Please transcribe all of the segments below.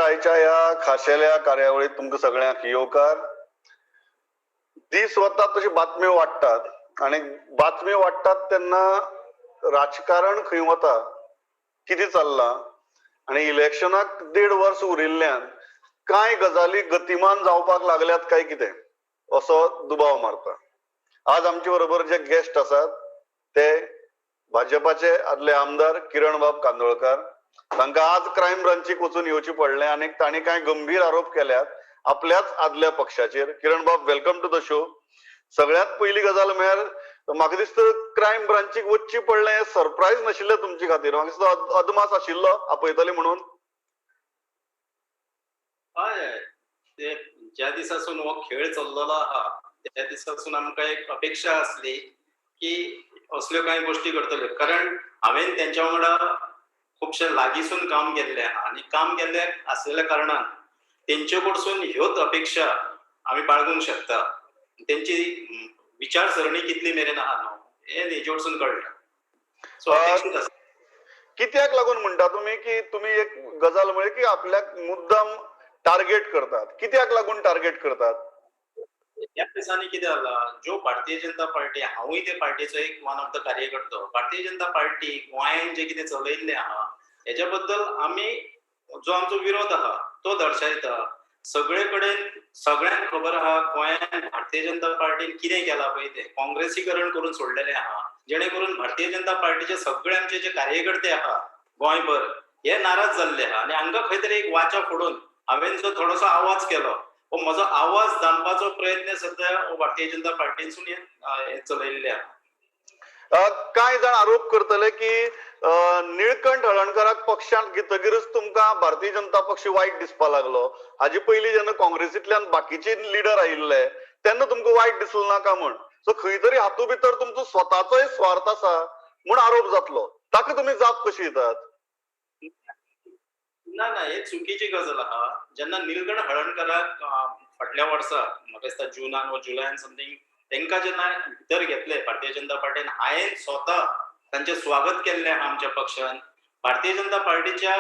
आयच्या ह्या खाशेल्या कार्यावळीत तुमकां सगळ्यांक येवकार. दीस वता तशी बातम्यो वाडटात आणि बातम्यो वाडटात तेन्ना राजकारण खंय वता, कितें चल्लां आणि इलेक्शनाक 1.5 वर्स उरिल्ल्यान कांय गजाली गतिमान जावपाक लागल्यात काय कितें असो दुबाव मारता. आज आमचे बरोबर जे गेस्ट आसात ते भाजपाचे आदले आमदार किरणबाब कांदोळकार. तांकां आज क्रायम ब्रांचीक वचून येवचें पडलें आनी तांणी कांय गंभीर आरोप केल्यात आपल्याच आदल्या पक्षाचेर. किरणबाब, वेलकम टू द शो. सगळ्यात पयली गजाल म्हळ्यार म्हाका दिसता क्रायम ब्रांचीक वचचें पडलें हें सरप्रायज नाशिल्लें तुमचे खातीर. म्हाका दिसता अदमास आशिल्लो आपयतले म्हणून. हय, ते ज्या दिसासून हो खेळ चल्लेलो आहा त्या दिसासून आमकां एक अपेक्षा आसली की असल्यो कांय गोष्टी घडटल्यो, कारण हांवेन तेंच्या वांगडा खुबशे लागींसून काम केल्लें आहा आनी काम केल्लें आसलेल्या कारणान तेंचे कडसून ह्योच अपेक्षा आमी बाळगूंक शकता. तेंची विचारसरणी कितली मेरेन आहा न्हू हें हेजे वरसून कळटा. सो अपेक्षीत आसा. कित्याक लागून म्हणटा तुमी की तुमी एक गजाल म्हळ्यार की आपल्याक मुद्दाम टार्गेट करतात? कित्याक लागून टार्गेट करतात? ह्या दिसांनी कितें जालां, ज्यो भारतीय जनता पार्टी, हांवूय ते पार्टीचो एक one of the कार्यकर्तो, Bharatiya Janata party गोंयांत जे कितें चलयल्लें आहा हेच्या बद्दल आमी जो आमचो विरोध आहा तो दर्शायता. सगळे कडेन सगळ्यांक खबर आहा गोंयांत भारतीय जनता पार्टीन कितें केलां पळय तें काँग्रेसीकरण करून सोडलेलें आहा, जेणे करून भारतीय जनता पार्टीचे सगळे आमचे जे कार्यकर्ते आहा गोंयभर हे नाराज जाल्ले आहा आनी हांकां खंय तरी एक वाचा फोडून हांवेन जो थोडोसो आवाज केलो, हो म्हजो आवाज दामपाचो प्रयत्न सध्या भारतीय जनता पार्टीसून चलयल्ले आहा. कांय जाण आरोप करतले की निळकंठ हळर्णकाराक पक्षांत घेतकीरच तुमकां भारतीय जनता पक्ष वायट दिसपाक लागलो. हाजे पयलीं जेन्ना काँग्रेसींतल्यान बाकीचे लिडर आयिल्ले तेन्ना तुमकां वायट दिसलो नाका म्हण. सो खंय तरी हातूंत भितर तुमचो स्वताचोय स्वार्थ आसा म्हूण आरोप जातलो. ताका तुमी जाप कशी दितात? ना ना, हे चुकीची गजाल आहा. जेन्ना निलकंठ हळर्णकाराक फाटल्या वर्सा म्हाका दिसता जुनान वा जुलयान समथींग तेंकां जेन्ना भितर घेतले भारतीय जनता पार्टीन, हांवें स्वता तांचें स्वागत केल्लें आहा आमच्या पक्षान. भारतीय जनता पार्टीच्या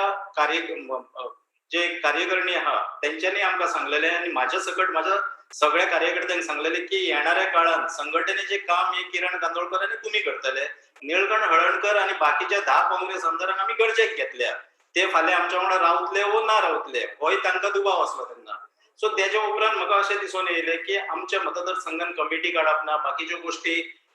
जे कार्यकर्णी आहा तेंच्यांनी आमकां सांगलेलें आनी म्हाज्या सकट म्हाज्या सगळ्या कार्यकर्त्यांक सांगलेलें की येणाऱ्या काळान संघटनेचें काम हे किरण कांदोळकर आनी तुमी करतले. निळकंठ हळर्णकर आनी बाकीच्या 10 काँग्रेस आमदारांक आमी गरजेक घेतल्या. ते फाल्यां आमच्या वांगडा रावतले वो ना रावतले होय तांकां दुबाव आसलो तेन्ना. सो तेच्या उपरांत म्हाका अशें दिसून येयलें की आमच्या मतदारसंघान कमिटी काडप ना, बाकीच्यो गोश्टी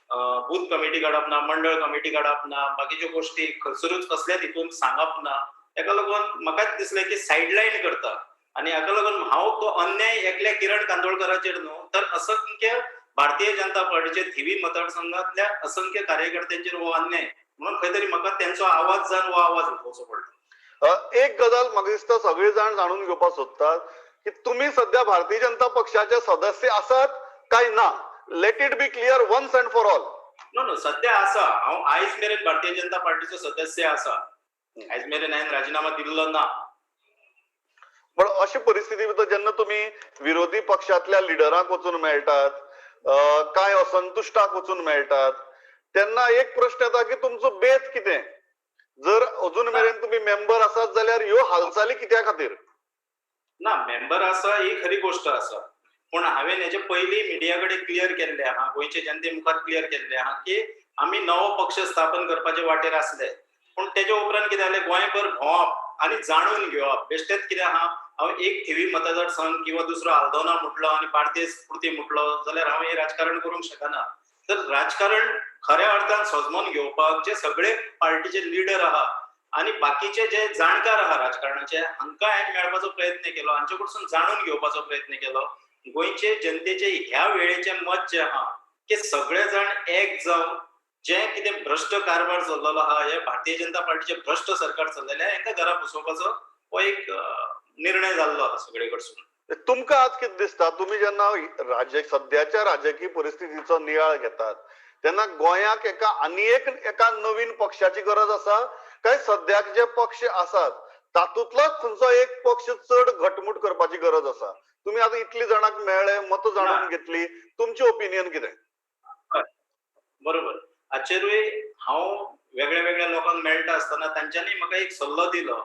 बूथ कमिटी काडप ना, मंडळ कमिटी काडप ना, बाकीच्यो गोश्टी खंयसरूच कसल्याच हितून सांगप ना. हेका लागून म्हाकाच दिसलें की सायडलायन करता आनी हाका लागून हांव तो अन्याय एकल्या किरण कांदोळकराचेर न्हू तर असंख्य भारतीय जनता पार्टीचे थिवी मतदारसंघातल्या असंख्य कार्यकर्त्यांचेर हो अन्याय म्हणून खंय तरी म्हाका तेंचो आवाज जावन हो आवाज उठोवचो पडलो. एक गजाल म्हाका दिसता सगळे जाण जाणून घेवपाक सोदतात की तुम्ही सध्या भारतीय जनता पक्षाचे सदस्य आसात काय ना. Let it be clear once and for all. No no, सध्या आसा. हांव आयज मेरेन भारतीय जनता पार्टीचो सदस्य आसा. आयज मेरेन हांवें राजिनामा दिल्लो ना. पण अशी परिस्थिती भितर जेन्ना तुम्ही विरोधी पक्षातल्या लिडरांक वचून मेळटात, कांय असंतुश्टाक वचून मेळटात, तेन्ना एक प्रश्न येता की तुमचो बेत कितें? जर अजून मेरेन तुम्ही मेंबर आसात जाल्यार ह्यो हालचाली कित्या खातीर? ना, मेंबर आसा ही खरी गोष्ट आसा, पूण हांवेन हेचे पयलीं मिडिया कडेन क्लियर केल्लें आहा, गोंयचे जनते मुखार क्लियर केल्लें आहा की आमी नवो पक्ष स्थापन करपाचे वाटेर आसले. पूण तेच्या उपरांत कितें जालें, गोंयभर भोंवप आनी जाणून घेवप. बेश्टेच कितें आहा, हांव एक थिवी मतदारसंघ किंवा दुसरो आल्दोना म्हटलो आनी बार्देस पुरती म्हटलो जाल्यार हांव हें राजकारण करूंक शकना. तर राजकारण खऱ्या अर्थान समजून घेवपाक जे सगळे पार्टीचे लिडर आहा आनी बाकीचे जे जाणकार आहा राजकारणाचे हांकां हांवें मेळपाचो प्रयत्न केलो, हांचे कडसून जाणून घेवपाचो प्रयत्न केलो. गोंयचे जनतेचे ह्या वेळेचे मत जे आहा की सगळे जाण एक जावन जे कितें भ्रश्ट कारभार चल्लेलो आहा, हे भारतीय जनता पार्टीचे भ्रश्ट सरकार चल्लेलें हांकां घरा बसोवपाचो हो एक निर्णय जाल्लो आहा सगळे कडसून. तुमकां आज कितें दिसता, तुम्ही जेन्ना सध्याच्या राजकीय परिस्थितीचो नियाळ घेतात तेन्ना गोंयाक एका नवीन पक्षाची गरज आसा काय सद्याक जे पक्ष आसात तातूंतलोच खंयचो एक पक्ष चड घटमूट करपाची गरज आसा? तुम्ही आता इतली जाणांक मेळ्ळे, मत जाणून घेतली, तुमची ओपिनियन कितें? बरोबर. हाचेरूय हांव वेगळ्या वेगळ्या लोकांक मेळटा आसतना तांच्यांनी म्हाका एक सल्लो दिलो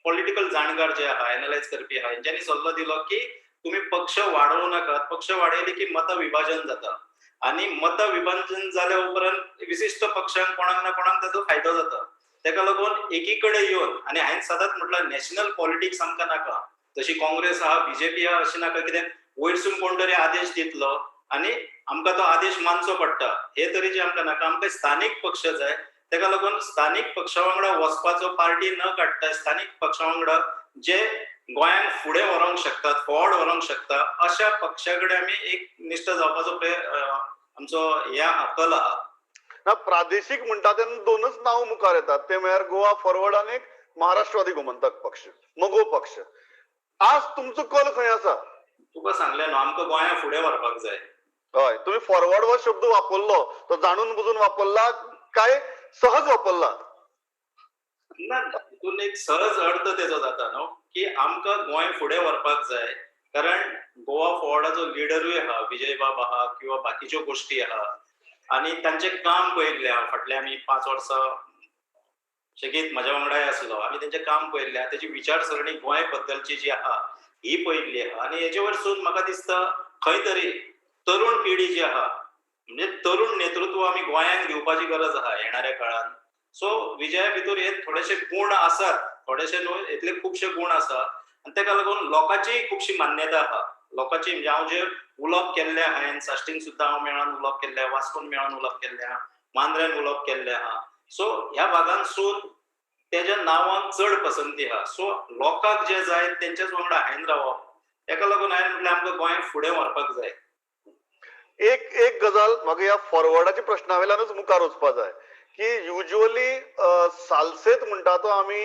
पॉलिटिकल जाणकार जे आहा एनालायज करपी आहा हेंच्यांनी सल्लो दिलो की तुम्ही पक्ष वाडवू नाकात, पक्ष वाडयले की मत विभाजन जाता आणि मत विभाजन जाल्या उपरांत विशिष्ट पक्षांक कोणाक ना कोणाक ताचो फायदो जाता. तेका लागून एकीकडे येवन आणि हांवें सदांच म्हटलं नॅशनल पॉलिटिक्स आमकां नाका. जशी काँग्रेस आहा बीजेपी आहा अशी नाका कित्याक वयरसून कोण तरी आदेश दितलो आणि आमकां तो आदेश मानचो पडटा हे तरेचे आमकां नाका. आमकां स्थानीक पक्ष जाय. तेका लागून स्थानीक पक्षा वांगडा वचपाचो पार्टी न काडटा स्थानीक पक्षा वांगडा जे गोंयांक फुडें व्हरूंक शकतात, फॉवर्ड व्हरूंक शकता अशा पक्षा कडेन आमी एक निश्ठ जावपाचो आमचो हे कल आहा. ना प्रादेशिक म्हणटा तेन्ना दोनच नांव मुखार येतात ते म्हळ्यार गोवा फॉरवर्ड आणि एक महाराष्ट्रवादी गोमंतक पक्ष, मगो पक्ष. आज तुमचो कल खंय आसा? तुका सांगलें न्हू आमकां गोंया फुडें व्हरपाक जाय. हय, तुम्ही फॉरवर्ड हो शब्द वापरलो तो जाणून बुजून वापरला काय सहज वापरला? ना तितून एक सहज अर्थ तेजो जाता न्हू की आमकां गोंय फुडें व्हरपाक जाय कारण गोवा फॉरवर्डाचो लिडरूय आहा विजय बाब आहा किंवा बाकीच्यो गोष्टी आहा आणि तांचें काम पळयल्लें आहा फाटल्या आमी 5 वर्सां शेगीत म्हज्या वांगडाय आसलो आमी तेंचें काम पळयल्लें आहा तेजी विचारसरणी गोंय बद्दलची जी आहा ही पळयल्ली आहा आणि हेजे वयरसून म्हाका दिसता खंय तरी तरुण पिढी जी आहा म्हणजे तरुण नेतृत्व आमी गोंयांक दिवपाची गरज आहा येणाऱ्या काळात. सो विजया भितर हे थोडेशे गुण आसात, थोडेशे न्हू इतले खुबशे गुण आसा आणि तेका लागून लोकांची खुबशी मान्यता आहा. लोकांची म्हणजे हांव जे उलोवप केल्लें हांवें साश्टींग सुद्दां हांव मेळोन उलोवप केल्लें, वास्कोन मेळोन उलोवप केल्लें आहा, मांद्रेन उलोवप केल्लें आहा. सो ह्या भागांसून तेज्या नांवांक चड पसंती आहा. सो लोकांक जे जाय तेंच्याच वांगडा हायन रावप. तेका लागून हांवें म्हटलें आमकां गोंय फुडें व्हरपाक जाय. एक गजाल म्हाका ह्या फॉरवर्डाच्या प्रश्नावेल्यानच मुखार वचपा जाय की युजली सालसेत म्हणटा तो आमी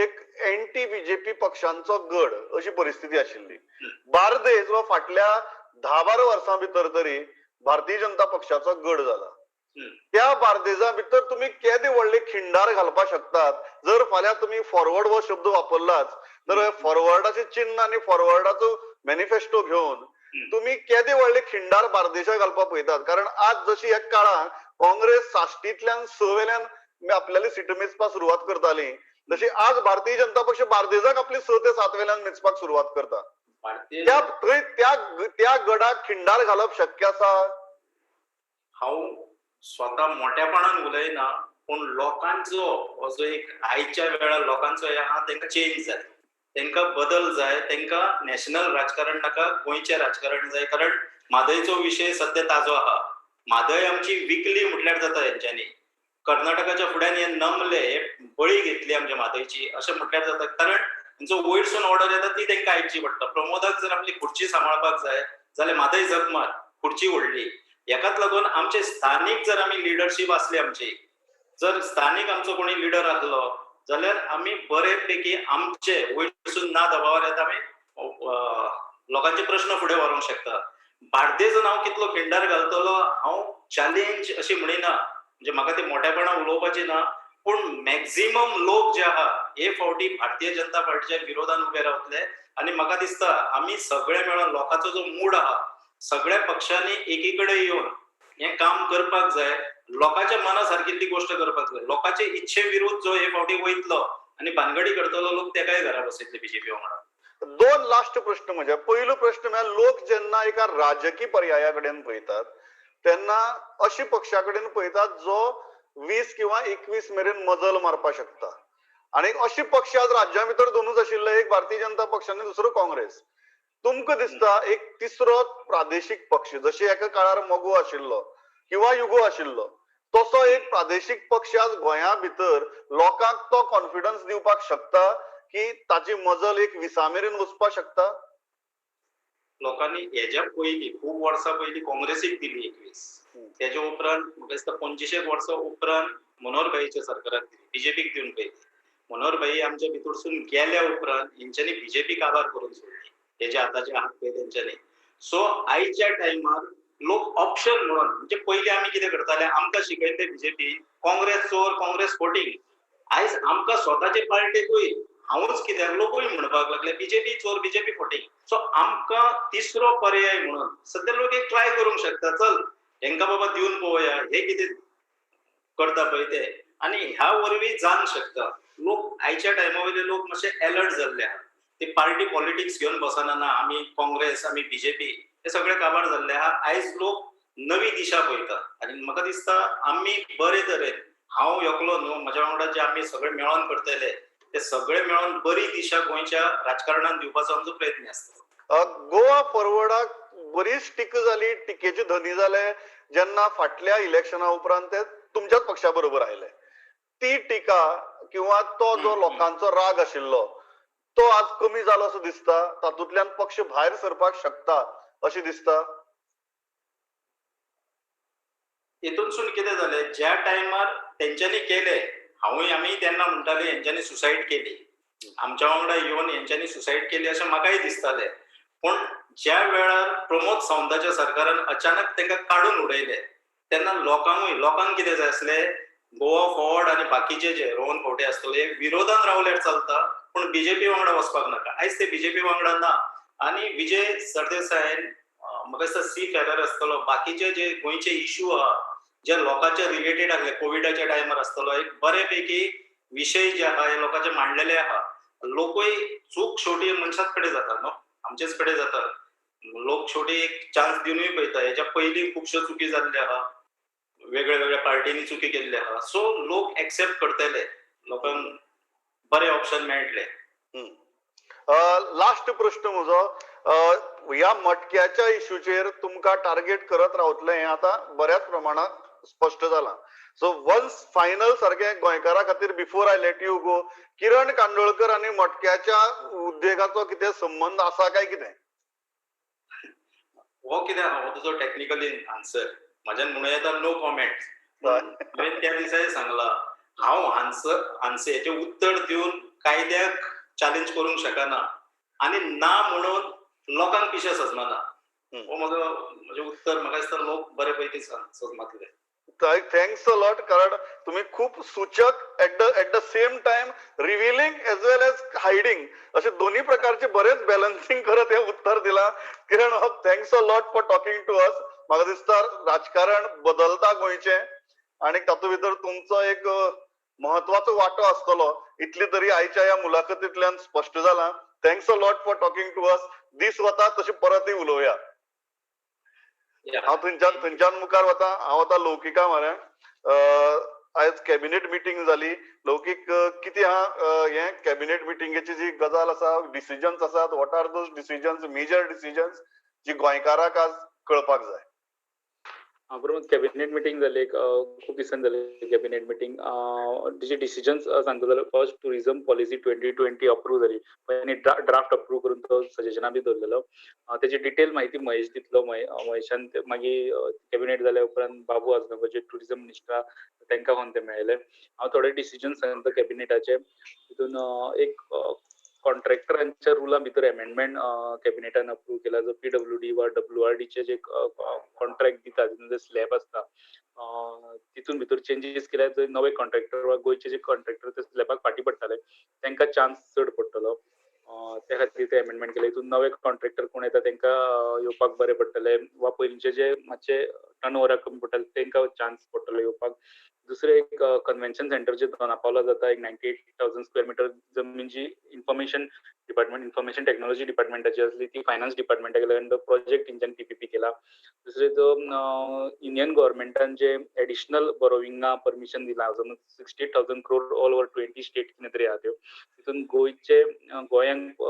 एक एंटी बीजेपी पक्षांचो गड अशी परिस्थिती आशिल्ली. बार्देस वा फाटल्या 10-12 वर्सां भितर तरी भारतीय जनता पक्षाचो गड जाला. त्या बार्देजा भितर तुम्ही केदे व्हडले खिंडार घालपाक शकतात जर फाल्यां तुम्ही फॉरवर्ड हो शब्द वापरलाच तर फॉरवर्डाचे चिन्ह आणि फॉरवर्डाचो मॅनिफेस्टो घेवन तुम्ही केदे व्हडले खिंडार बार्देशाक घालपाक पळयतात. कारण आज जशी ह्या काळात काँग्रेस साश्टींतल्यान 6 वेल्यान आपल्याली सीट मेजपाक सुरवात करताली तशी आज भारतीय जनता पक्ष बार्देजाक आपली 6 ते 7 वेल्यान मेजपाक सुरवात करता. त्या गडाक खिंडार घालप शक्य आसा? हांव स्वता मोठ्यापणान उलयना पूण लोकांचो हो जो एक आयच्या वेळार लोकांचो हे आहा तांकां चेंज जाय, तांकां बदल जाय, तांकां नॅशनल राजकारण नाका गोंयचें राजकारण जाय. कारण म्हादयचो विशय सध्या ताजो आहा. म्हादय आमची विकली म्हटल्यार जाता हेंच्यांनी कर्नाटकाच्या फुड्यान हे नमले हे बळी घेतली आमच्या म्हादयची अशें म्हटल्यार जाता. कारण तांचो वयरसून ऑर्डर येता ती तांकां आयकची पडटा. प्रमोदाक जर आपली खुर्ची सांबाळपाक जाय जाल्यार म्हादय जगमार खुर्ची व्हडली. हेकाच लागून आमचे स्थानीक जर आमी लिडरशीप आसली आमची जर स्थानीक आमचो कोणी लिडर आसलो जाल्यार आमी बरेपैकी आमचे वयरसून ना दबावार येता आमी लोकांचे प्रश्न फुडें व्हरूंक शकता. बार्देज हांव कितलो खिंडार घालतलो हांव चॅलेंज अशी म्हणिना म्हणजे म्हाका ते मोठेपणा उलोवपाची ना पूण मॅक्झिमम लोक जे आहा हे फावटी भारतीय जनता पार्टीच्या विरोधान उबे रावतले आणि म्हाका दिसता आमी सगळे मेळोन लोकांचो जो मूड आहा सगळ्या पक्षांनी एकीकडे येवन हे काम करपाक जाय. लोकांच्या मना सारकिल्ली गोष्ट करपाक जाय. लोकांचे इच्छे विरुद्ध जो हे फावटी वयतलो आणि भानगडी करतलो लोक तेकाय घरा बसयतले बीजेपी वांगडा. 2 लास्ट प्रश्न म्हणजे पहिलो प्रश्न म्हळ्यार लोक जेन्ना एका राजकीय पर्याया कडेन पळयतात तेन्ना अशी पक्षा कडेन पळयतात जो 20 किंवा 21 मेरेन मजल मारपाक शकता आणि अशी पक्ष आज राज्या भितर दोनूच आशिल्ले, एक भारतीय जनता पक्ष आणि दुसरो काँग्रेस. तुमकां दिसता एक तिसरो प्रादेशिक पक्ष जशे एका काळार मगो आशिल्लो किंवा युगो आशिल्लो तसो एक प्रादेशिक पक्ष आज गोंया भितर लोकांक तो कॉन्फिडन्स दिवपाक शकता की ताची मजल एक 20 मेरेन वचपाक शकता? लोकांनी हेज्या पयलीं खूब वर्सां पयलीं काँग्रेसीक दिली 21. तेज्या उपरांत म्हाका दिसता 25 वर्सां उपरांत मनोहरभाईच्या सरकाराक दिली, बीजेपीक दिवन पळयली. मनोहरभाई आमच्या भितरसून गेल्या उपरांत हेंच्यांनी बीजेपी काबार करून सोडली. तेजे आताचे आहात पळय तेंच्यांनी. सो आयच्या टायमार लोक ऑप्शन म्हणून म्हणजे पयलीं आमी कितें करताले आमकां शिकयले बीजेपी काँग्रेस चोर काँग्रेस फोटींग. आयज आमकां स्वताचे पार्टेकूय हांवूच कित्याक लोकूय म्हणपाक लागले बीजेपी चोर बीजेपी फोटींग. सो आमकां तिसरो पर्याय म्हणून सध्या लोक एक ट्राय करूंक शकता चल हेंका बाबा दिवन पळोवया हे कितें करता पळय ते आणि ह्या वरवीं जावंक शकता. लोक आयच्या टायमा वयले लोक मातशे अलर्ट जाल्ले आहा. ते पार्टी पॉलिटिक्स घेवन बसना ना, आमी काँग्रेस आमी बीजेपी हे सगळे काबार जाल्ले आहा. आयज लोक नवी दिशा पळयता आनी म्हाका दिसता आमी बरे तरेन, हांव एकलो न्हू, म्हज्या वांगडा जे आमी सगळे मेळोन करतले ते सगळे मेळोन बरी दिशा गोंयच्या राजकारणान दिवपाचो आमचो प्रयत्न आसतलो. गोवा फॉरवर्डाक बरीच टीक जाली, टिकेचे धनी जाले जेन्ना फाटल्या इलेक्शना उपरांत ते तुमच्याच पक्षा बरोबर आयले. ती टिका किंवा तो जो लोकांचो राग आशिल्लो तो आज कमी जालो असो दिसता, तातूंतल्यान पक्ष भायर सरपाक शकता अशें दिसता. हितूनसून कितें जालें, ज्या टायमार तेंच्यांनी केले, आमी तेन्ना म्हणटाले हेंच्यांनी सुसायड केली, आमच्या वांगडा येवन हेंच्यांनी सुसायड केली अशें म्हाकाय दिसतालें. पूण ज्या वेळार प्रमोद सावंताच्या सरकारान अचानक तांकां काडून उडयले तेन्ना लोकांक कितें जाय आसलें, गोवा फॉरवर्ड आनी बाकीचे जे रोहन खंवटे आसतले विरोधान रावल्यार चलता, पूण बीजेपी वांगडा वचपाक नाका. आयज ते बीजेपी वांगडा ना आनी विजय सरदेसायन, म्हाका दिसता सी फेरर आसतलो, बाकीचे जे गोंयचे इश्यू आहा जे लोकांचे रिलेटेड आसले कोविडाच्या टायमार आसतलो, एक बरेपैकी विशय जे आहा हे लोकांचे मांडलेले आहा. लोकूय चूक शेवटी मनशाच कडेन जाता न्हू, आमचेच कडेन जाता. लोक शेवटी एक चान्स दिवनूय पळयता. हेच्या पयलीं खुबश्यो चुकी जाल्ल्यो आहा, वेगळ्या वेगळ्या पार्टीनी चुकी केल्ली आहा. सो लोक एक्सेप्ट करतले, लोकांक बरे ऑप्शन मेळटले. लास्ट प्रश्न म्हजो, ह्या मटक्याच्या इश्यूचेर तुमकां टार्गेट करत रावतले हें आतां बऱ्याच प्रमाणात स्पश्ट जालां. सो वन्स फायनल सारकें गोंयकारा खातीर before I let you go, Kiran Kandolkar आनी मटक्याच्या उद्देगाचो कितें संबंध आसा काय कितें? हो कितें आहा, हो तुजो टेक्निकली आन्सर म्हाज्यान म्हणूं येता नो कॉमेंट. हांवें त्या दिसाय सांगला, हांव हांचे उत्तर दिवन कायद्याक चॅलेंज करूंक शकना आनी ना म्हणून लोकांक पिशें सजमना. हो म्हजें उत्तर. म्हाका दिसता लोक बरेपैकी सजमातले. थँक्स अ लॉट, कारण तुम्ही खूप सूचक at the same time revealing as well as hiding असे दोन्ही प्रकारचे बरेच बॅलन्सिंग करत हे उत्तर दिला. Kiran, thanks a lot for talking to us. म्हाका दिसता राजकारण बदलता गोंयचे आणि तातूंत भितर तुमचो एक महत्वाचो वांटो आसतलो, इतली तरी आयच्या ह्या मुलाखतींतल्यान स्पश्ट जालां. Thanks a lot for talking to us. दीस वता तशी परतय उलोवया. हांव थंयच्यान मुखार वता. हांव आतां लौकिका म्हऱ्या. आयज कॅबिनेट मिटींग जाली. लौकीक, कितें आहा हे कॅबिनेट मिटींगेची जी गजाल आसा, डिसिजन्स आसात, what are those decisions, major decisions जी गोंयकाराक आज कळपाक जाय? बरोबर, कॅबिनेट मिटींग जाली. एक खूप दिसांनी जाली कॅबिनेट मिटींग. तिचे डिसिजन्स सांगतो जाल्यार फर्स्ट टुरिझम पॉलिसी 2020 अप्रूव्ह जाली. पयलीं ड्राफ्ट अप्रूव्ह करून तो सजेशना बी दवरलेलो. त्याची डिटेल म्हायती महेश दितलो. महेशान मागीर कॅबिनेट जाल्या उपरांत बाबू आसगांवकर जे टुरिझम मिनिस्टर तांकां फोन ते मेळयले. हांव थोडे डिसिजन सांगता कॅबिनेटाचे. तितून एक कॉन्ट्रॅक्टरांच्या रुला भितर अमेंडमेंट कॅबिनेटान अप्रूव्ह केला. जो PWD वा WRDचे जे कॉन्ट्रॅक्ट दिता, जे स्लॅब आसता, तितून भितर चेंजीस केल्यार जर नवे कॉन्ट्रॅक्टर वा गोंयचे जे कॉन्ट्रॅक्टर ते स्लॅबाक फाटी पडटाले तांकां चान्स चड पडटलो. त्या खातीर ते अमेंडमेंट केले. हितून नवे कॉन्ट्रॅक्टर कोण येता तांकां येवपाक बरें पडटले, वा पयलींचे जे मातशे टर्नओवराक कमी पडटाले तांकां चान्स पडटलो येवपाक. दुसरें एक कन्व्हेन्शन सेंटर जे दोनापावला जाता, एक 98,000 स्क्वेअर मिटर जमीन जी इन्फॉर्मेशन इन्फॉर्मेशन टेक्नॉलॉजी डिपार्टमेंटाची असली, ती फायनान्स डिपार्टमेंटाक गेल्या आनी तो प्रोजेक्ट तेंच्यानी PPP केला. दुसरे जो इंडियन गव्हर्मेंटान जे एडिशनल बोरोविंगा परमिशन दिला, समज 68,000 crore ऑल ओव्हर 20 स्टेट कितें तरी आहा त्यो, तितून गोंयांक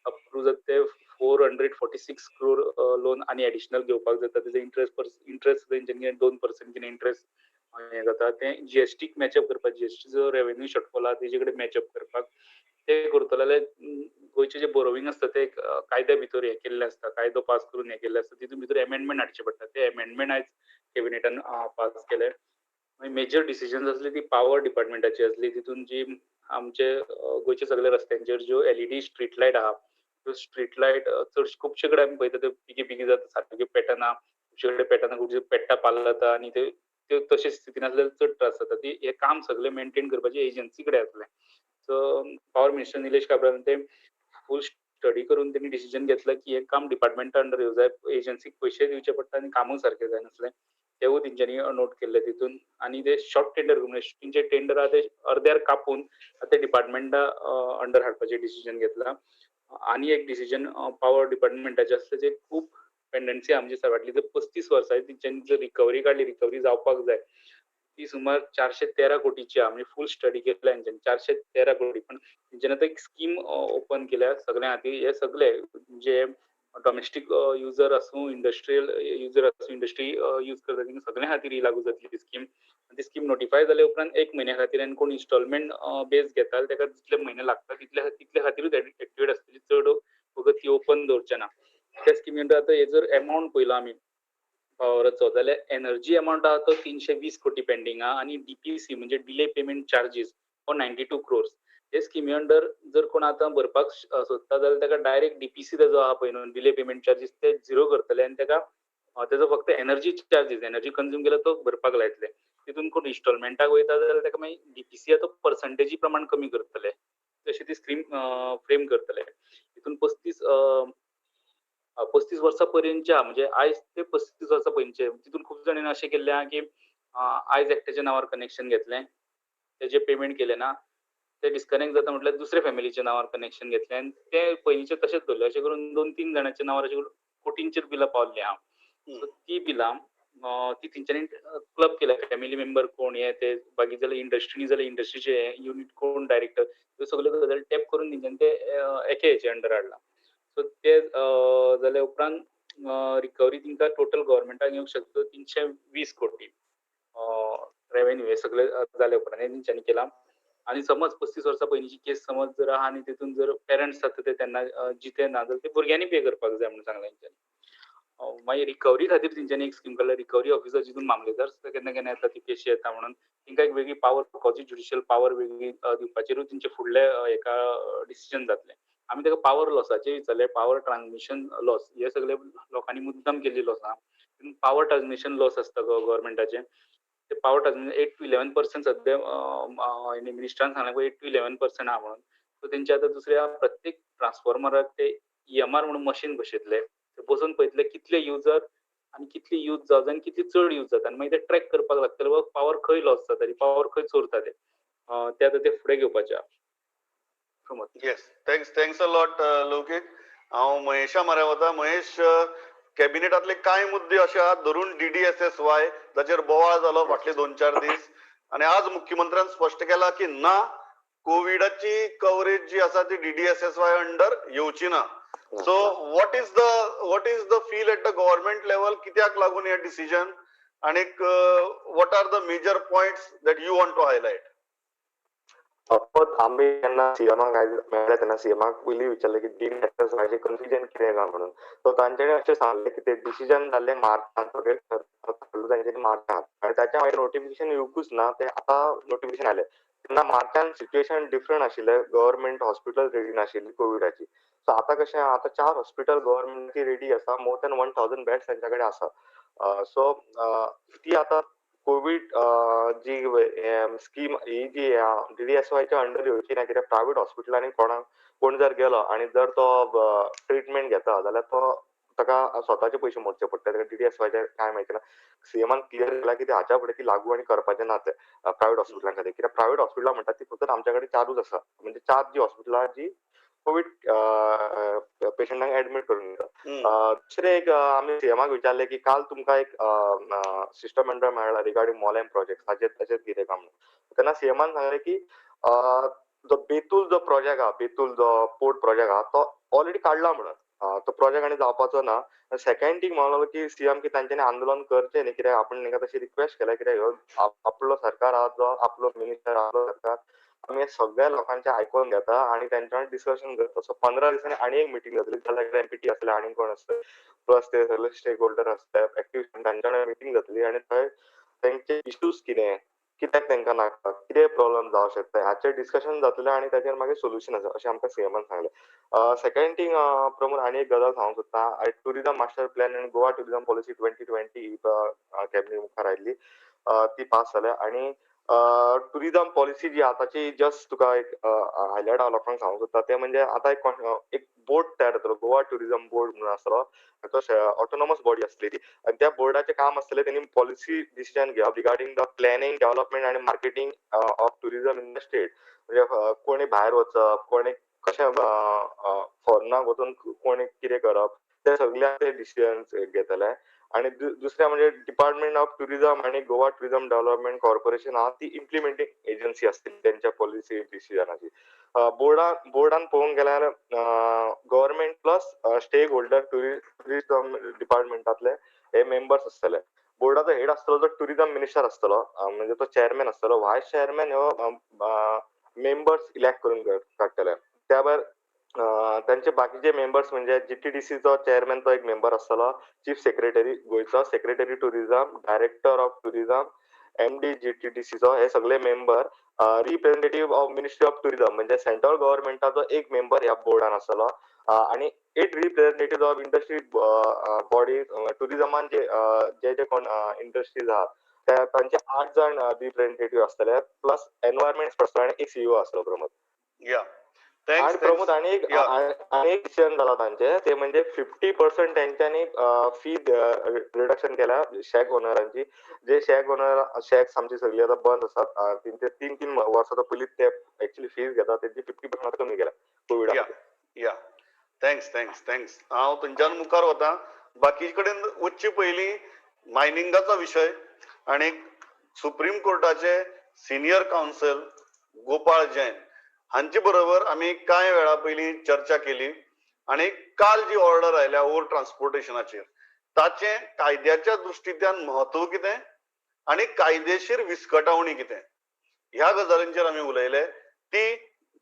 अप्रूव्ह जाता ते 446 crore लोन आनी एडिशनल घेवपाक जाता. तेजे इंट्रेस्ट तेंच्यांनी 2% कितें इंट्रेस्ट हे जाता. ते GST मॅचअप करपाक, GST जो रेव्हेन्यू शॉर्टफॉल आहा तेजे कडेन मॅचअप करपाक ते करतले जाल्यार गोंयचे जे बोरोविंग आसता ते कायद्या भितर हे केल्ले आसता, कायदो पास करून हे केल्ले आसता, तितून भितर अमेंडमेंट हाडचे पडटा. ते अमेंडमेंट आयज कॅबिनेटान पास केले. मेजर डिसिजन्स आसली ती पावर डिपार्टमेंटाची आसली. तितून जी आमचे गोंयच्या सगळ्या रस्त्यांचेर ज्यो LED स्ट्रीट लायट आहा, त्यो स्ट्रीट लायट खुबशे कडेन आमी पळयता त्यो पिकी जाता, सारक्यो पेटना. खुबशे कडेन पेटना, खुबशे पेट्टा पाल जाता आनी त्यो तशे स्थितीन आसल्यार चड त्रास जाता. हे काम सगळें मेंटेन करपाचें एजन्सी कडेन आसलें. So power minister Nilesh Cabral ते फूल स्टडी करून त्यांनी डिसिजन घेतलं की हे काम डिपार्टमेंटा अंडर येवं जाय, एजन्सीक पयशे दिवचे पडटा आनी कामूय सारकें जाय नासलें, तेवूय तेंच्यांनी नोट केल्लें तितून. आनी ते शॉर्ट टेंडर करून शूटिंगचे टेंडर आहा ते अर्द्यार कापून ते डिपार्टमेंटा अंडर हाडपाचें डिसिजन घेतलां. आनी एक डिसिजन पॉवर डिपार्टमेंटाचें आसलें जे खूब पेंडन्सी आहा म्हणजे फाटलीं जर 35 वर्सां तेंच्यांनी जर रिकवरी काडली, रिकवरी जावपाक जाय, ती सुमार 413 कोटीची आहा. म्हणजे फूल स्टडी केल्या तेंच्यांनी 413 कोटी. पण तेंच्यांनी आतां एक स्कीम ओपन केल्या सगळ्यां खातीर. हे सगळे जे डोमेस्टीक युजर आसूं, इंडस्ट्रियल युजर आसूं, इंडस्ट्री यूज करता तेंकां सगळ्यां खातीर ही लागू जातली ती स्कीम. ती स्कीम नोटिफाय जाले उपरांत 1 म्हयन्या खातीर आनी कोण इन्स्टॉलमेंट बेज घेता तेका जितले म्हयने लागता तितले खातीरूच एक्टिवेट आसतली, चड वगत ती ओपन दवरचे ना. त्या स्किमी अंडर आतां हे जर अमावंट पयलो आमी पॉवराचो जाल्यार एनर्जी अमावंट आहा तो 320 कोटी पेंडींग आहा आनी डीपीसी म्हणजे डिले पेमेंट चार्जीस हो 92 क्रोर्स. हे स्किमी अंडर जर कोण आतां भरपाक सोदता जाल्यार ताका डायरेक्ट डीपीसी जो आहा पळय न्हू डिले पेमेंट चार्जीस ते झिरो करतले आनी ताका तेजो फक्त एनर्जी चार्जीस एनर्जी कंज्यूम केला तो भरपाक लायतले. तितून कोण इन्स्टॉलमेंटाक वयता जाल्यार ताका मागीर डीपीसी तो पर्संटेजी प्रमाण कमी करतले. तशी ती स्कीम फ्रेम करतले. तितून 35 वर्सां पर्यंतच्या म्हणजे आयज ते 35 वर्सां पयलींचे तितून खूब जाणांनी अशें केल्लें आहा की आयज एकट्याच्या नांवार कनेक्शन घेतलें, तेजे पेमेंट केलें ना, ते डिस्कनेक्ट जाता म्हटल्यार दुसऱ्या फॅमिलीच्या नांवार कनेक्शन घेतलें आनी ते पयलींचे तशेंच दवरले. अशें करून 2-3 जाणांच्या नांवार अशें करून कोटींचेर बिलां पावल्लीं आहा. सो ती बिलां ती तेंच्यांनी क्लब केल्या. फॅमिली मेंबर कोण हे ते बाकी जाल्यार इंडस्ट्री जाल्यार इंडस्ट्रीचे युनीट कोण डायरेक्टर ह्यो सगल्यो गजाली टॅप करून तेंच्यांनी ते एके हेचे अंडर हाडला. सो ते जाल्या उपरांत रिकवरी तेंकां टोटल गव्हर्मेंटाक येवंक शकता 320 कोटी रेव्हेन्यू हे सगळे जाले उपरांत हे तेंच्यांनी केलां. आनी समज 35 वर्सां पयलींची केस समज जर आहा आनी तितून जर पेरंट्स जाता ते तेन्ना जिते ना जाल्यार ते भुरग्यांनी पे करपाक जाय म्हणून सांगलें तेंच्यांनी. मागीर रिकवरी खातीर तेंच्यांनी एक स्कीम काडल्या. रिकवरी ऑफिसर जितून मामलेदार केन्ना केन्ना येता ती केशी येता म्हणून तेंकां एक वेगळी पावर क्वाजी ज्युडिशियल पावर वेगळी दिवपाचेरूय तेंचे फुडले एका डिसिजन जातलें. आमी ताका पावर लॉसाचेर विचारलें. पावर ट्रान्समिशन लॉस हे सगळे लोकांनी मुद्दम केल्ली लॉसां. पावर ट्रान्समिशन लॉस आसता गव्हर्मेंटाचे ते पावर ट्रान्समिशन 8 to 11% सद्या मिनिस्टरान सांगलें 8 to 11% आहा म्हणून. सो तेंचे आतां दुसऱ्या प्रत्येक ट्रान्सफॉर्मराक ते EMR म्हणून मशीन बसयतले. बसून पळयतले कितले युजर आनी कितली यूज जावं आनी कितली चड यूज जाता आनी मागीर ते ट्रॅक करपाक लागतले वा पावर खंय लॉस जाता ती पावर खंय चोरता ते आतां ते फुडें घेवपाचे आहा. Yes, thanks a lot Laukik. हांव महेशा म्हऱ्या वता. महेश, कॅबिनेटांतले कांय मुद्दे अशे आहात धरून DDSSY जाचेर बोवाळ जालो फाटले 2-4 दीस आनी आज मुख्यमंत्र्यान स्पश्ट केला की ना, कोविडाची कव्हरेज जी आसा ती DDSSY अंडर येवची ना. So what is the feel at the government level? कित्याक लागून हे डिसिजन आनीक what are the major points that you want to highlight? आम्ही त्यांना सीएमाक मेळ्ळे तेन्ना सीएमाक पयलीं विचारलें की DDSSYचें कन्फ्युजन कितें काय म्हणून. सो तांच्यांनी अशें सांगलें की ते डिसिजन जाल्लें मार्चांत सगळें तांच्यांनी मार्चांत आनी ताच्या मागीर नोटिफिकेशन येवंकूच ना. ते आतां नोटिफिकेशन आयलें. तेन्ना मार्चांत सिच्युएशन डिफरंट आशिल्लें. गव्हर्नमेंट हॉस्पिटल रेडी नाशिल्लीं कोविडाची. सो आतां कशें आतां 4 हॉस्पिटल गव्हर्नमेंटाची रेडी आसा. मोर दॅन 1000 बेड्स तांच्या कडेन आसा. सो ती आतां कोविड जी स्कीम ही जी DDSYच्या अंडर येवची ना, कित्याक प्रायव्हेट हॉस्पिटलांनी कोण जर गेलो आनी जर तो ट्रिटमेंट घेता जाल्यार ताका स्वताचे पयशे मोडचे पडटा. ताका DDSYचे कांय मेळचे ना. सीएमान क्लियर केला की ते हाच्या फुडें ती लागू आनी करपाचे ना ते प्रायव्हेट हॉस्पिटलां खातीर. कित्याक प्रायव्हेट हॉस्पिटलां म्हणटात ती फक्त आमच्या कडेन 4च आसा. म्हणजे 4 जी हॉस्पिटलां जी कोविड पेशंटांक एडमीट करून घेता. दुसरें एक आमी सीएमाक विचारलें की काल तुमकां एक शिष्टमंडळ मेळ्ळां रिगार्डिंग मोलेम प्रोजेक्ट ताचेर कितें काम. तेन्ना सीएमान सांगलें की जो बेतूल जो प्रोजेक्ट आहा, बेतूल जो पोर्ट प्रोजेक्ट आहा तो ऑलरेडी काडला म्हणून. तो प्रोजेक्ट आनी जावपाचो ना. सेकंड थींग म्हणलो की सीएम की तांच्यांनी आंदोलन करचें न्ही, कित्याक आपण तांकां तशी रिक्वेस्ट केल्या, कित्याक ह्यो आपलो सरकार आहा जो आपलो मिनिस्टर आपलो सरकार आमी सगळ्या लोकांचें आयकून घेता आनी तेंच्या वांगडा डिस्कशन करता. सो 15 दिसांनी आनी एक मिटींग जातली. जाल्यार MPT आसतले आनी कोण आसतले प्लस ते सगळे स्टेक होल्डर आसतले एक्टिव्हिस्ट तांच्या वांगडा मिटींग जातली आनी थंय तेंचे इश्यूज कित्याक तांकां नाका, कितें प्रॉब्लेम जावं शकता हाचेर डिस्कशन जातलें आनी ताचेर मागीर सोल्युशन आसा अशें आमकां सीएमान सांगलें. सेकंड थींग प्रमोद आनी एक गजाल सांगूंक सोदता. टुरिझम मास्टर प्लॅन आनी गोवा टुरिझम पॉलिसी 2020 कॅबिनेट मुखार आयिल्ली ती पास जाल्या आनी टुरिझम पॉलिसी जी आताची जस्ट तुका एक हायलायट हांव लोकांक सांगूंक सोदता ते म्हणजे आतां एक बोर्ड तयार जातलो, गोवा टुरिझम बोर्ड म्हणून आसतलो. तो ऑटोनॉमस बॉडी आसतली ती, आनी त्या बोर्डाचें काम आसतलें तेणी पॉलिसी डिसिजन घेवप रिगार्डिंग द प्लॅनिंग, डेव्हलपमेंट आनी marketing of tourism in the state. म्हणजे कोणी भायर वचप, कोणी कशें फॉरेनाक वचून कोणी कितें करप, ते सगळ्या ते डिसिजन्स घेतले. आणि दुसऱ्या म्हणजे डिपार्टमेंट ऑफ टुरिझम आणि गोवा टुरिझम डेव्हलपमेंट कॉर्पोरेशन हा ती इम्प्लिमेंटिंग एजन्सी असतील त्यांच्या पॉलिसी डिसिजनाची. बोर्डान पळोवंक गेल्यार government plus stakeholder tourism डिपार्टमेंटातले हे मेंबर्स आसतले. बोर्डाचो हेड आसतलो जो टुरिझम मिनिस्टर आसतलो, म्हणजे तो चेअरमॅन आसतलो. व्हायस चेअरमॅन हो मेंबर्स इलेक्ट करून काडटले. त्या भायर त्यांचे बाकीचे मेंबर्स म्हणजे जीटीडीसीचो चेअरमॅन तो एक मेंबर आसतलो, चीफ सेक्रेटरी गोयचो, secretary tourism, director of tourism, MD जीटीडीसीचो, हे सगळे member. Representative of ministry of tourism म्हणजे सेंट्रल गव्हर्नमेंटाचो एक मेंबर ह्या बोर्डान आसतलो. आणि 8 रिप्रेझेंटेटिव्ह ऑफ इंडस्ट्री बॉडी टुरिझमान जे जे कोण इंडस्ट्रीज आहात तांचे 8 जण रिप्रेझेंटेटिव्ह आसतले, प्लस एन्व्हायरमेंट पर्सन आणि एक सीईओ आसतलो प्रमोद. या आणि थँक्स प्रमोद आणि एक डिसिजन झाला तांचे, ते म्हणजे 50% त्यांच्यानी फी रिडक्शन केल्या शॅक ओनरांची. जे शॅक ओनर शॅक्स आमची सगळी आता बंद आसात, तेंचे 3 वर्सां पयलीं ते एक्चुअली फीज घेतात तेंची 50% कमी केल्या कोविडा. या थँक्स. हांव थंयच्यान मुखार वता. बाकी कडेन वचचे पयलीं मायनिंगाचो विशय आणि सुप्रीम कोर्टाचे सिनियर काउन्सिल गोपाळ जैन हांचे बरोबर आमी कांय वेळा पयलीं चर्चा केली. आणि काल जी ऑर्डर आयल्या ओव्हर ट्रान्सपोर्टेशनाचेर, ताचे कायद्याच्या दृश्टींतल्यान महत्व कितें आणि कायदेशीर विस्कटावणी कितें, ह्या गजालींचेर आमी उलयले. ती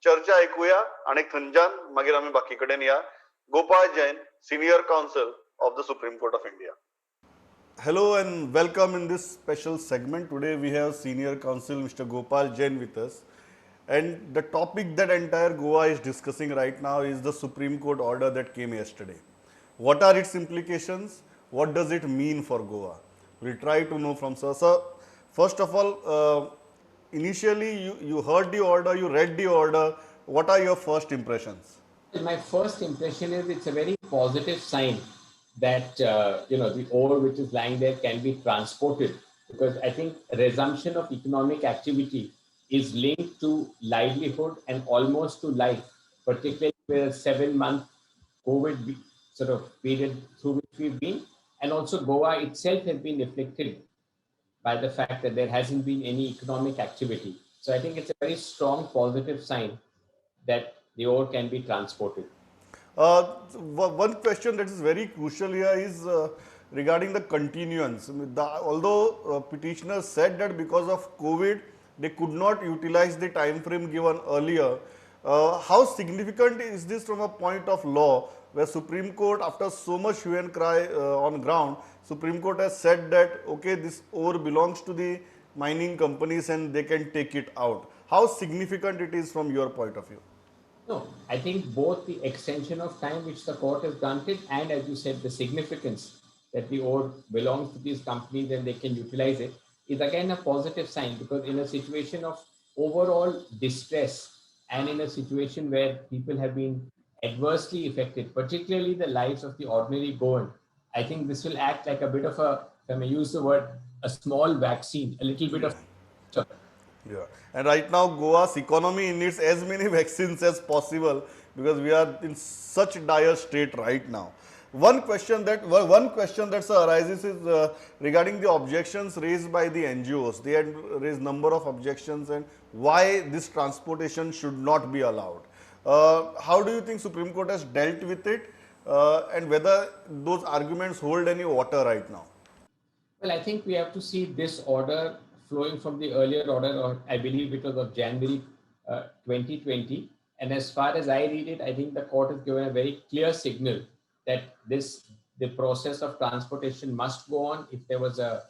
चर्चा ऐकूया आणि थंयच्यान मागीर आमी बाकी कडेन या. Gopal Jain, senior council of the supreme court of India. Hello and welcome in this special segment. Today we have Senior Counsel Mr. Gopal Jain with us. And the topic that entire Goa is discussing right now is the Supreme Court order that came yesterday. What are its implications? What does it mean for Goa? We'll try to know from Sir. Sir, first of all, initially you heard the order, you read the order. What are your first impressions? My first impression is it's a very positive sign that the ore which is lying there can be transported, because I think resumption of economic activity is linked to livelihood and almost to life, particularly with a 7-month COVID sort of period through which we've been, and also Goa itself has been afflicted by the fact that there hasn't been any economic activity. So I think it's a very strong positive sign that the ore can be transported. One question that is very crucial here is regarding the continuance. Although petitioners said that because of COVID, they could not utilize the time frame given earlier. How significant is this from a point of law, where Supreme Court, after so much hue and cry on ground, Supreme Court has said that, okay, this ore belongs to the mining companies and they can take it out. How significant it is from your point of view? No, I think both the extension of time which the court has granted and, as you said, the significance that the ore belongs to these companies and they can utilize it is again a positive sign, because in a situation of overall distress and in a situation where people have been adversely affected, particularly the lives of the ordinary Goan, I think this will act like a bit of a, if I may use the word, a small vaccine, a little bit of. Yeah, and right now Goa's economy needs as many vaccines as possible, because we are in such dire state right now. One question that arises is regarding the objections raised by the NGOs. They had raised number of objections and why this transportation should not be allowed. How do you think Supreme Court has dealt with it, and whether those arguments hold any water right now? Well, I think we have to see this order flowing from the earlier order, or I believe it was of January 2020. And as far as I read it, I think the court has given a very clear signal that the process of transportation must go on. If there was a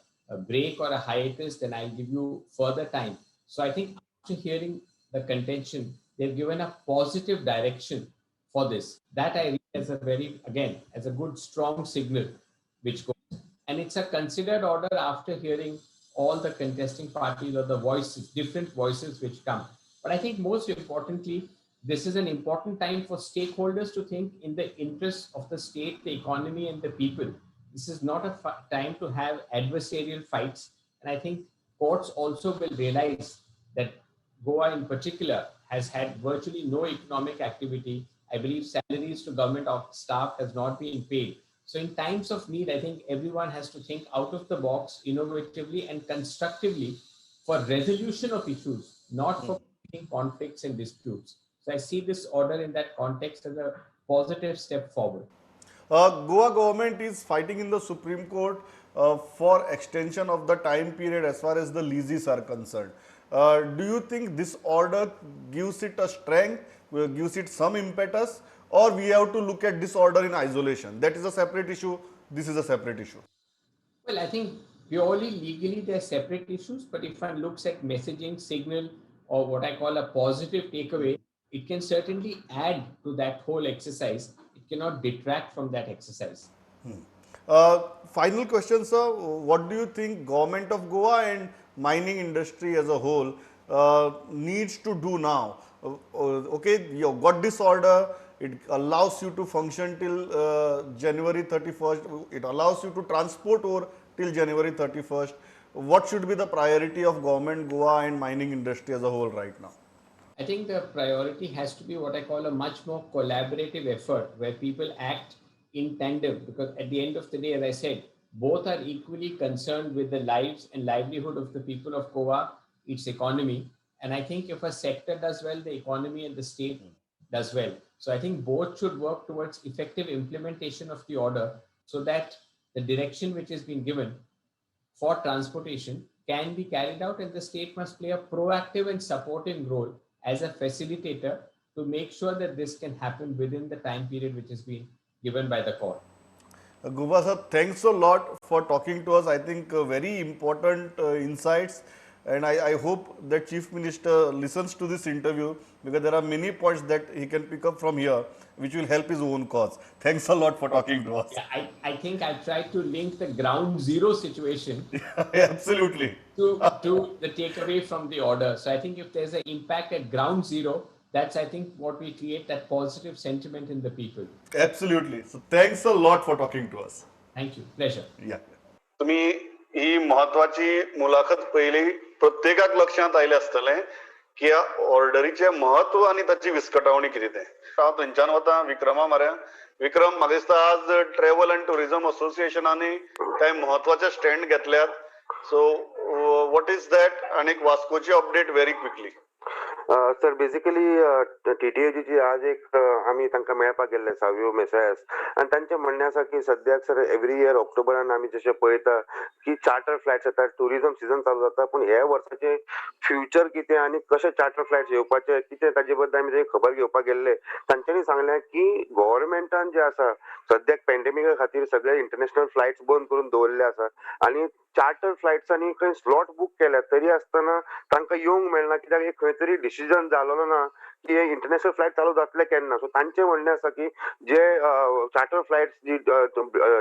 break or a hiatus, then I'll give you further time. So I think after hearing the contention, they've given a positive direction for this. That I read as as a good, strong signal which goes. And it's a considered order after hearing all the contesting parties or the voices, different voices which come. But I think most importantly, this is an important time for stakeholders to think in the interests of the state, the economy, and the people. This is not a time to have adversarial fights. And I think courts also will realize that Goa in particular has had virtually no economic activity. I believe salaries to government staff has not been paid. So in times of need, I think everyone has to think out of the box, innovatively and constructively for resolution of issues, not for conflicts and disputes. So I see this order in that context as a positive step forward. Goa government is fighting in the Supreme Court for extension of the time period as far as the leases are concerned. Do you think this order gives it a strength, gives it some impetus, or we have to look at this order in isolation? That is a separate issue. This is a separate issue. Well, I think purely legally they're separate issues, but if one looks at messaging, signal, or what I call a positive takeaway, it can certainly add to that whole exercise. It cannot detract from that exercise. Final question, sir. What do you think government of Goa and mining industry as a whole needs to do now? Okay, you got this order. It allows you to function till January 31st. It allows you to transport over till January 31st. What should be the priority of government, Goa and mining industry as a whole right now? I think the priority has to be what I call a much more collaborative effort where people act in tandem, because at the end of the day, as I said, both are equally concerned with the lives and livelihood of the people of Goa, its economy. And I think if a sector does well, the economy and the state does well. So I think both should work towards effective implementation of the order so that the direction which has been given for transportation can be carried out, and the state must play a proactive and supportive role as a facilitator to make sure that this can happen within the time period which has been given by the court. Guba sir, thanks a lot for talking to us. I think very important insights, and I hope that Chief Minister listens to this interview, because there are many points that he can pick up from here which will help his own cause. Thanks a lot for talking to us. Yeah, I think I tried to link the ground zero situation Absolutely. to the takeaway from the order. So I think if there's an impact at ground zero, that's, I think, what will create that positive sentiment in the people. Absolutely. So thanks a lot for talking to us. Thank you. Pleasure. Yeah. तुम्ही ही महत्वाची मुलाखत पहिली प्रत्येकाक लक्षात आयले आसतले की ह्या ऑर्डरीचे महत्व आणि ताची विस्कटावणी कितें तें. हांव थंयच्यान वता विक्रमा म्हऱ्या. विक्रम, म्हाका दिसता आज ट्रॅव्हल अँड टुरिझम असोसिएशनांनी कांय महत्वाचे स्टँड घेतल्यात. सो व्हॉट इज दॅट, आणि वास्कोची update very quickly. Sir basically TTAG आज एक आम्ही तांकां मेळपाक गेल्ले सावियो मेसायस, आनी तांचे म्हणणे आसा की सद्याक सर एवरी इयर ऑक्टोबरान आमी जशें पळयता की चार्टर फ्लायट्स येतात, टुरिझम सीझन चालू जाता, पूण ह्या वर्साचे फ्युचर कितें आनी कशे चार्टर फ्लायट्स येवपाचे कितें ताजे बद्दल आमी ते खबर घेवपाक गेल्ले. तांच्यांनी सांगलें की गव्हर्नमेंटान जे आसा सद्याक पॅन्डेमिका खातीर सगळे इंटरनॅशनल फ्लायट्स बंद करून दवरले आसा, आनी चार्टर फ्लायट्सांनी खंय स्लॉट बुक केल्या तरी आसतना तांकां येवंक मेळना, कित्याक एक खंय तरी डिसिजन जालोलो ना की हे इंटरनॅशनल फ्लायट चालू जातले केन्ना. सो तांचें म्हणणें आसा की जे चार्टर फ्लायट्स जी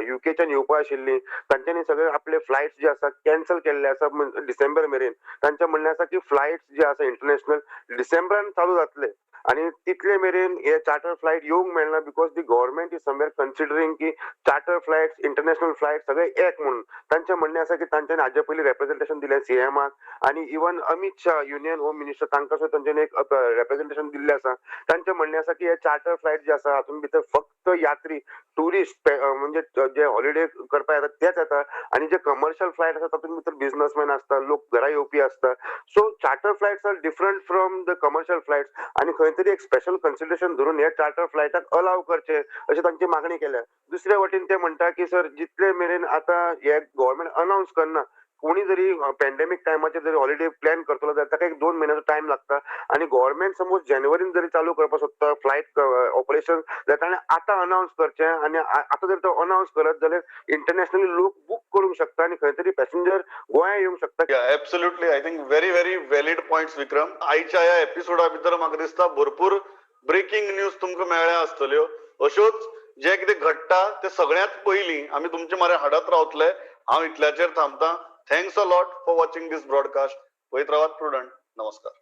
युकेच्यान येवपा आशिल्ली तांच्यांनी सगळे आपले फ्लायट्स जे आसा कॅन्सल केल्ले आसा डिसेंबर मेरेन. तांचें म्हणणें आसा की फ्लायट्स जे आसा इंटरनॅशनल डिसेंबरान चालू जातले, आणि तितले मेरेन हे चार्टर फ्लायट येवंक मेळना, because the government is somewhere considering की चार्टर फ्लायट्स इंटरनॅशनल फ्लायट सगळे एक म्हणून. तांचें म्हणणें आसा की तांच्यांनी हाजे पयलीं रेप्रेझेंटेशन दिलें CMाक, आनी even Amit Shah union home minister तांकां सुद्दां तांच्यांनी एक रेप्रेझेंटेशन दिल्लें आसा. तांचें म्हणणें आसा की हे चार्टर फ्लायट जे आसा हातून भितर फक्त यात्री टुरिस्ट म्हणजे जे हॉलिडे करपाक येतात तेच येता, आनी जे कमर्शियल फ्लायट आसा तातूंत भितर बिझनेसमॅन आसता, लोक घरा येवपी आसता. So charter flights are different from the commercial flights, आनी खंय तरी एक स्पेशल कन्सिडरेशन धरून हे चार्टर फ्लायटाक अलाव करचे अशी तांची मागणी केल्या. दुसऱ्या वटेन ते म्हणटा की सर जितले मेरेन आता हे गव्हर्नमेंट अनाउन्स करना, कोणी जरी पॅन्डेमिक टायमाचेर जरी हॉलिडे प्लॅन करतलो जाल्यार ताका एक 2 महिन्याचो टायम लागता, आणि गव्हर्नमेंट सपोज जानेवारीन जरी चालू करपाक सोदता फ्लायट ऑपरेशन जाल्यार ताणें आतां अनाउन्स करचें, आनी आतां जर तो अनाउन्स करत जाल्यार इंटरनॅशनली लोक बुक करूंक शकता आनी खंय तरी पॅसेंजर गोंया येवंक शकता. Absolutely, I think very very valid points Vikram. आयच्या ह्या एपिसोडा भितर म्हाका दिसता भरपूर ब्रेकिंग न्यूज तुमकां मेळ्ळ्या आसतल्यो. अश्योच जे कितें घडटा ते सगळ्यांत पयलीं आमी तुमचे म्हऱ्या हाडत रावतले. हांव इतल्याचेर थांबतां. Thanks a lot for watching this broadcast. वहीत राहा प्रुडंट. नमस्कार.